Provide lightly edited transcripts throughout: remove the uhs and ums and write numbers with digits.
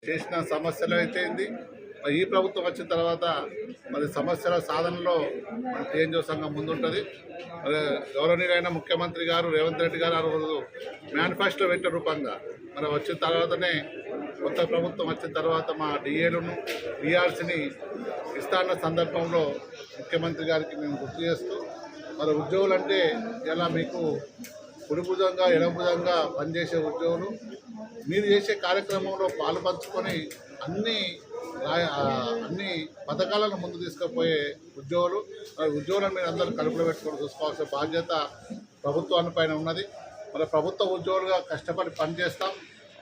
చేసిన సమస్యలు అయితే ఈ ప్రభుత్వం వచ్చిన తర్వాత మరి సమస్యల సాధనలో మన టీఎన్జిఓ సంఘం ముందుంటుంది. మరి గౌరవనీయులైన ముఖ్యమంత్రి గారు రేవంత్ రెడ్డి గారు ఆ రోజు మేనిఫెస్టో పెట్టే రూపంగా మరి వచ్చిన తర్వాతనే కొత్త ప్రభుత్వం వచ్చిన తర్వాత మా డిఏలను డిఆర్సీని ఇస్తాన్న సందర్భంలో ముఖ్యమంత్రి గారికి మేము గుర్తు చేస్తూ మరి ఉద్యోగులు అంటే ఇలా మీకు కుడిభుజంగా ఎడభుజంగా పనిచేసే ఉద్యోగులు మీరు చేసే కార్యక్రమంలో పాలు పంచుకొని అన్ని పథకాలను ముందు తీసుకుపోయే ఉద్యోగులను మీరు అందరూ కడుపులో పెట్టుకొని చూసుకోవాల్సిన బాధ్యత ప్రభుత్వాన్ని పైన ఉన్నది. మరి ప్రభుత్వ ఉద్యోగులుగా కష్టపడి పనిచేస్తాం.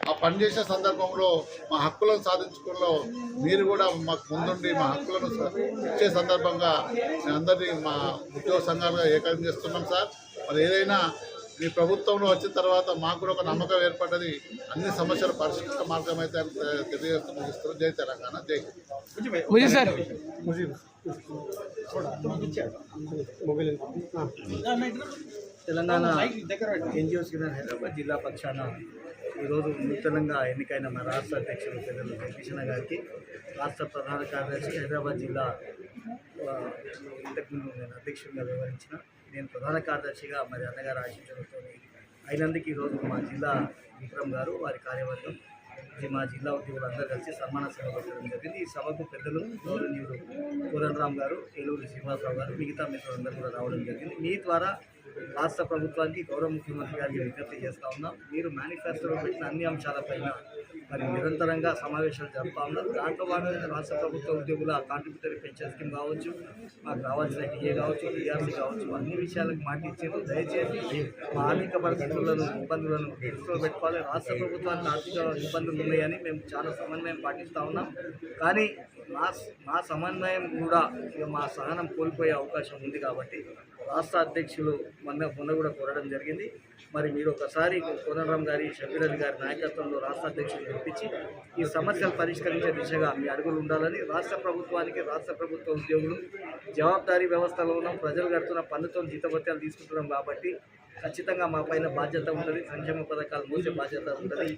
ఆ పనిచేసే సందర్భంలో మా హక్కులను సాధించుకోవడంలో మీరు కూడా మాకు ముందుండి మా హక్కులను ఇచ్చే సందర్భంగా మేము అందరినీ మా ఉద్యోగ సంఘాలుగా ఏకం చేస్తున్నాం సార్. మరి ఏదైనా మీ ప్రభుత్వంలో వచ్చిన తర్వాత మాకు కూడా ఒక నమ్మకం ఏర్పడ్డది. అన్ని సమస్యల పరిష్కృత మార్గం అయితే తెలియజేస్తూ ముగిస్తున్నాం. జై తెలంగాణ, జై తెలంగాణ ఎన్జిఓస్ హైదరాబాద్ జిల్లా పక్షాన ఈరోజు నూతనంగా ఎన్నికైన మా రాష్ట్ర అధ్యక్షులు పెద్దలు వెంకటేశ్వర గారికి, రాష్ట్ర ప్రధాన కార్యదర్శి హైదరాబాద్ జిల్లా ఇంతకుముందు నేను అధ్యక్షుడిగా వివరించిన నేను ప్రధాన కార్యదర్శిగా మరి అన్నగారు ఆశించడంతో అయినందుకు ఈరోజు మా జిల్లా విక్రమ్ గారు వారి కార్యవర్గం మా జిల్లా ఉద్యోగులందరూ కలిసి సన్మాన సభ పెట్టడం జరిగింది. ఈ సభకు పెద్దలు గౌరవనీయులు కోదండరామ్ గారు, ఏలూరు శ్రీనివాసరావు గారు, మిగతా మిత్రులందరూ కూడా రావడం జరిగింది. మీ ద్వారా రాష్ట్ర ప్రభుత్వానికి గౌరవ ముఖ్యమంత్రి గారికి విజ్ఞప్తి చేస్తూ ఉన్నాం. మీరు మేనిఫెస్టోలో పెట్టిన అన్ని అంశాలపైన మరి నిరంతరంగా సమావేశాలు జరుపుతూ ఉన్నారు. దాంట్లో భాగంగా రాష్ట్ర ప్రభుత్వ ఉద్యోగుల కాంట్రిబ్యూటరీ పెన్షన్ స్కీమ్ కావచ్చు, మాకు రావాల్సిన టీఏ కావచ్చు, టీఆర్సీ కావచ్చు, అన్ని విషయాలకు మాటిచ్చారు. దయచేసి మా ఆర్థిక పరిస్థితులను ఇబ్బందులను దృష్టిలో పెట్టుకోవాలి. రాష్ట్ర ప్రభుత్వానికి ఆర్థిక ఇబ్బందులు ఉన్నాయని మేము చాలా సమన్వయం పాటిస్తూ ఉన్నాం. కానీ మా సమన్వయం కూడా మా సహనం కోల్పోయే అవకాశం ఉంది. కాబట్టి రాష్ట్ర అధ్యక్షులు మొన్న కూడా కోరడం జరిగింది. మరి మీరు ఒకసారి కోదండరామ్ గారి, షబీర్ అలీ గారి నాయకత్వంలో రాష్ట్ర అధ్యక్షులు పిలిపించి ఈ సమస్యలు పరిష్కరించే దిశగా మీ అడుగులు ఉండాలని, రాష్ట్ర ప్రభుత్వానికి రాష్ట్ర ప్రభుత్వ ఉద్యోగులు జవాబుదారీ వ్యవస్థలో ఉన్నాం. ప్రజలు కడుతున్న పన్నుతో జీతభత్యాలు తీసుకుంటున్నాం. కాబట్టి ఖచ్చితంగా మా పైన బాధ్యత ఉంటుంది. సంక్షేమ పథకాలు మోసే బాధ్యత ఉంటుంది.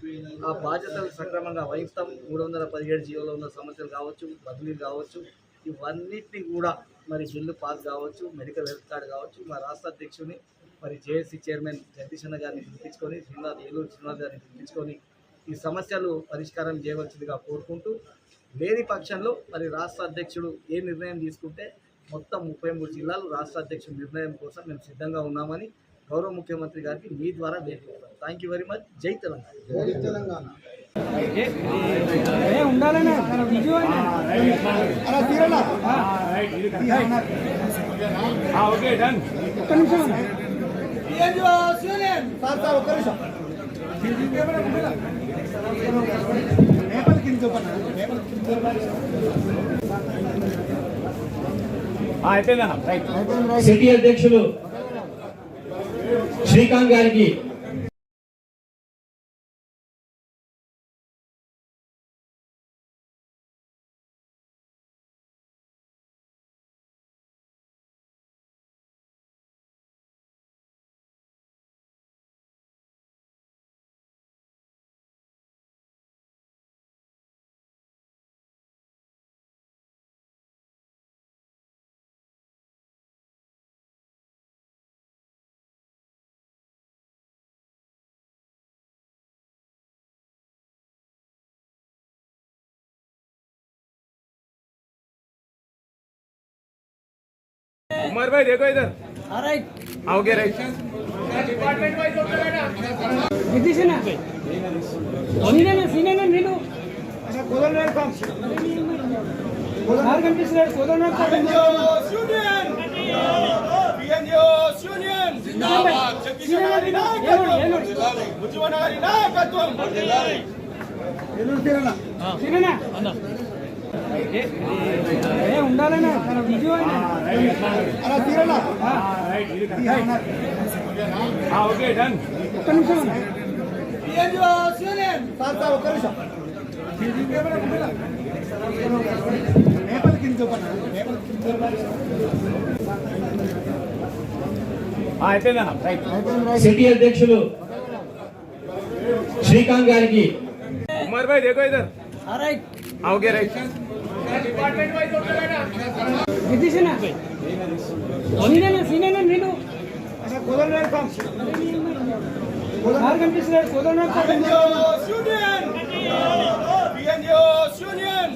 ఆ బాధ్యతలు సక్రమంగా వహిస్తాం. 317 జీవోలో ఉన్న సమస్యలు కావచ్చు, బదిలీలు కావచ్చు, ఇవన్నిటినీ కూడా మరి బిల్లు పాస్ కావచ్చు, మెడికల్ హెల్త్ కార్డు కావచ్చు, మా రాష్ట్ర అధ్యక్షుని మరి జేఏసీ చైర్మన్ జగదీశన్న గారిని పిలిపించుకొని, ఏలూరు శ్రీనివాస్ గారిని పిలిపించుకొని ఈ సమస్యలు పరిష్కారం చేయవలసిందిగా కోరుకుంటూ, లేని పక్షంలో మరి రాష్ట్ర అధ్యక్షుడు ఏ నిర్ణయం తీసుకుంటే మొత్తం 33 జిల్లాలు రాష్ట్ర అధ్యక్షుడి నిర్ణయం కోసం మేము సిద్ధంగా ఉన్నామని గౌరవ ముఖ్యమంత్రి గారికి మీ ద్వారా వేడుకుంటాం. Thank you very much. జై తెలంగాణ. జై తెలంగాణ. సిటీ అధ్యక్షులు శ్రీకాంత్ గారికి उमर भाई देखो इधर। राइट, आओगे राइट। डिपार्टमेंट वाइज होता है ना। नीतीश ना सीने ना नीलू अच्छा कोदल रेल कम कोदल कंट्री कोदल रेल का यूनियन यूनियन जिंदाबाद जगदीश नायकत्व मुझवनारी नायकत्व सीने ना ఉండాలన్నా ఓకే డన్. ఒక్క నిమిషం ఒక్క నిమిషం సిటీ అధ్యక్షులు శ్రీకాంత్ గారికి ఉమర్ భాయ్ देखो इधर। Okay right union